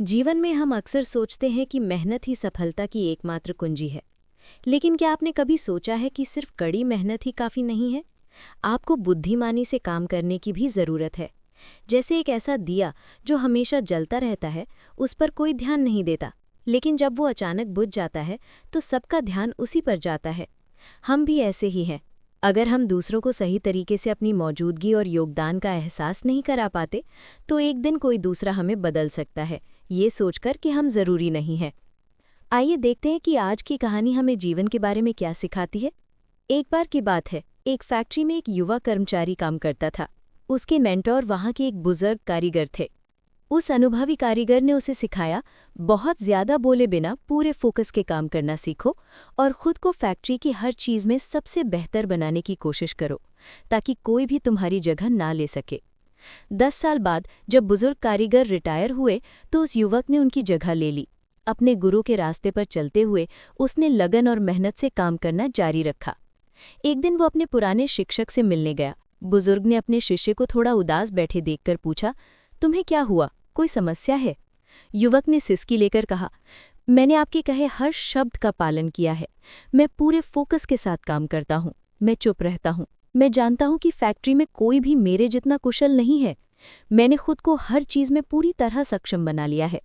जीवन में हम अक्सर सोचते हैं कि मेहनत ही सफलता की एकमात्र कुंजी है। लेकिन क्या आपने कभी सोचा है कि सिर्फ कड़ी मेहनत ही काफ़ी नहीं है? आपको बुद्धिमानी से काम करने की भी ज़रूरत है। जैसे एक ऐसा दिया जो हमेशा जलता रहता है, उस पर कोई ध्यान नहीं देता, लेकिन जब वो अचानक बुझ जाता है तो सबका ध्यान उसी पर जाता है। हम भी ऐसे ही हैं। अगर हम दूसरों को सही तरीके से अपनी मौजूदगी और योगदान का एहसास नहीं करा पाते, तो एक दिन कोई दूसरा हमें बदल सकता है, ये सोचकर कि हम ज़रूरी नहीं हैं। आइए देखते हैं कि आज की कहानी हमें जीवन के बारे में क्या सिखाती है। एक बार की बात है, एक फैक्ट्री में एक युवा कर्मचारी काम करता था। उसके मेंटोर वहाँ के एक बुजुर्ग कारीगर थे। उस अनुभवी कारीगर ने उसे सिखाया, बहुत ज़्यादा बोले बिना पूरे फोकस के काम करना सीखो और खुद को फैक्ट्री की हर चीज़ में सबसे बेहतर बनाने की कोशिश करो, ताकि कोई भी तुम्हारी जगह ना ले सके। 10 साल बाद जब बुजुर्ग कारीगर रिटायर हुए तो उस युवक ने उनकी जगह ले ली। अपने गुरु के रास्ते पर चलते हुए उसने लगन और मेहनत से काम करना जारी रखा। एक दिन वो अपने पुराने शिक्षक से मिलने गया। बुजुर्ग ने अपने शिष्य को थोड़ा उदास बैठे देखकर पूछा, तुम्हें क्या हुआ, कोई समस्या है? युवक ने सिसकी लेकर कहा, मैंने आपके कहे हर शब्द का पालन किया है। मैं पूरे फोकस के साथ काम करता हूँ। मैं चुप रहता हूँ। मैं जानता हूँ कि फैक्ट्री में कोई भी मेरे जितना कुशल नहीं है। मैंने खुद को हर चीज़ में पूरी तरह सक्षम बना लिया है।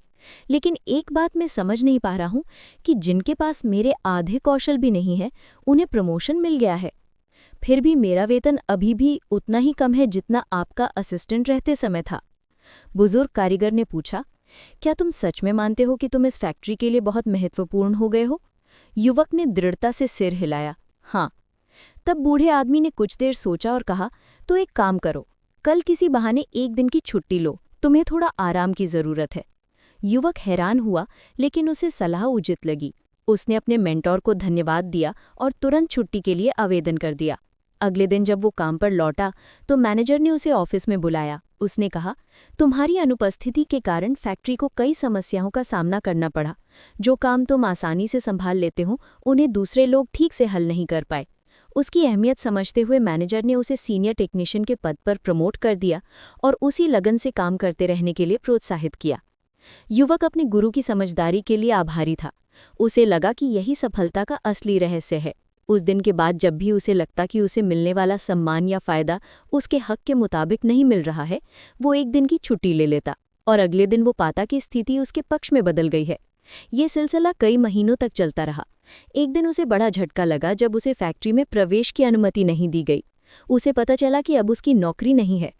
लेकिन एक बात मैं समझ नहीं पा रहा हूँ कि जिनके पास मेरे आधे कौशल भी नहीं है, उन्हें प्रमोशन मिल गया है। फिर भी मेरा वेतन अभी भी उतना ही कम है जितना आपका असिस्टेंट रहते समय था। बुजुर्ग कारीगर ने पूछा, क्या तुम सच में मानते हो कि तुम इस फैक्ट्री के लिए बहुत महत्वपूर्ण हो गए हो? युवक ने दृढ़ता से सिर हिलाया, हाँ। तब बूढ़े आदमी ने कुछ देर सोचा और कहा, तो एक काम करो, कल किसी बहाने एक दिन की छुट्टी लो, तुम्हें थोड़ा आराम की ज़रूरत है। युवक हैरान हुआ, लेकिन उसे सलाह उचित लगी। उसने अपने मेंटोर को धन्यवाद दिया और तुरंत छुट्टी के लिए आवेदन कर दिया। अगले दिन जब वो काम पर लौटा तो मैनेजर ने उसे ऑफिस में बुलाया। उसने कहा, तुम्हारी अनुपस्थिति के कारण फैक्ट्री को कई समस्याओं का सामना करना पड़ा। जो काम तुम आसानी से संभाल लेते हो, उन्हें दूसरे लोग ठीक से हल नहीं कर पाए। उसकी अहमियत समझते हुए मैनेजर ने उसे सीनियर टेक्नीशियन के पद पर प्रमोट कर दिया और उसी लगन से काम करते रहने के लिए प्रोत्साहित किया। युवक अपने गुरु की समझदारी के लिए आभारी था। उसे लगा कि यही सफलता का असली रहस्य है। उस दिन के बाद जब भी उसे लगता कि उसे मिलने वाला सम्मान या फ़ायदा उसके हक के मुताबिक नहीं मिल रहा है, वो एक दिन की छुट्टी ले लेता और अगले दिन वो पाता कि स्थिति उसके पक्ष में बदल गई है। ये सिलसिला कई महीनों तक चलता रहा। एक दिन उसे बड़ा झटका लगा जब उसे फैक्ट्री में प्रवेश की अनुमति नहीं दी गई। उसे पता चला कि अब उसकी नौकरी नहीं है।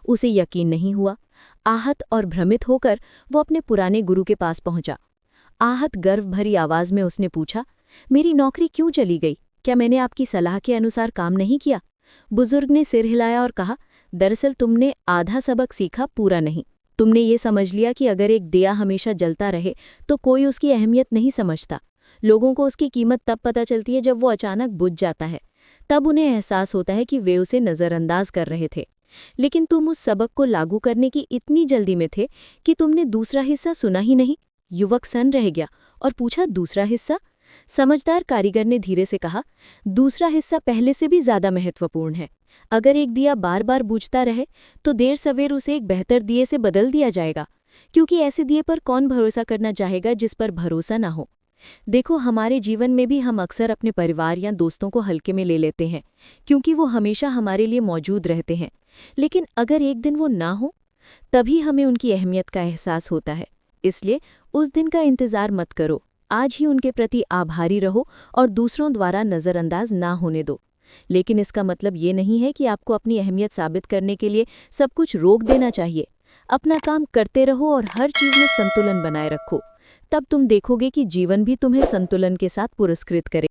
उसे यकीन नहीं हुआ। आहत और भ्रमित होकर वो अपने पुराने गुरु के पास पहुंचा। आहत गर्व भरी आवाज में उसने पूछा, मेरी नौकरी क्यों चली गई? क्या मैंने आपकी सलाह के अनुसार काम नहीं किया? बुजुर्ग ने सिर हिलाया और कहा, दरअसल तुमने आधा सबक सीखा, पूरा नहीं। तुमने ये समझ लिया कि अगर एक दिया हमेशा जलता रहे तो कोई उसकी अहमियत नहीं समझता। लोगों को उसकी कीमत तब पता चलती है जब वो अचानक बुझ जाता है। तब उन्हें एहसास होता है कि वे उसे नज़रअंदाज कर रहे थे। लेकिन तुम उस सबक को लागू करने की इतनी जल्दी में थे कि तुमने दूसरा हिस्सा सुना ही नहीं। युवक सन रह गया और पूछा, दूसरा हिस्सा? समझदार कारीगर ने धीरे से कहा, दूसरा हिस्सा पहले से भी ज्यादा महत्वपूर्ण है। अगर एक दिया बार बार बुझता रहे तो देर सवेर उसे एक बेहतर दिए से बदल दिया जाएगा, क्योंकि ऐसे दिए पर कौन भरोसा करना चाहेगा जिस पर भरोसा ना हो। देखो, हमारे जीवन में भी हम अक्सर अपने परिवार या दोस्तों को हल्के में ले लेते हैं, क्योंकि वो हमेशा हमारे लिए मौजूद रहते हैं। लेकिन अगर एक दिन वो ना हो, तभी हमें उनकी अहमियत का एहसास होता है। इसलिए उस दिन का इंतज़ार मत करो, आज ही उनके प्रति आभारी रहो और दूसरों द्वारा नज़रअंदाज ना होने दो। लेकिन इसका मतलब ये नहीं है कि आपको अपनी अहमियत साबित करने के लिए सब कुछ रोक देना चाहिए। अपना काम करते रहो और हर चीज़ में संतुलन बनाए रखो। तब तुम देखोगे कि जीवन भी तुम्हें संतुलन के साथ पुरस्कृत करे।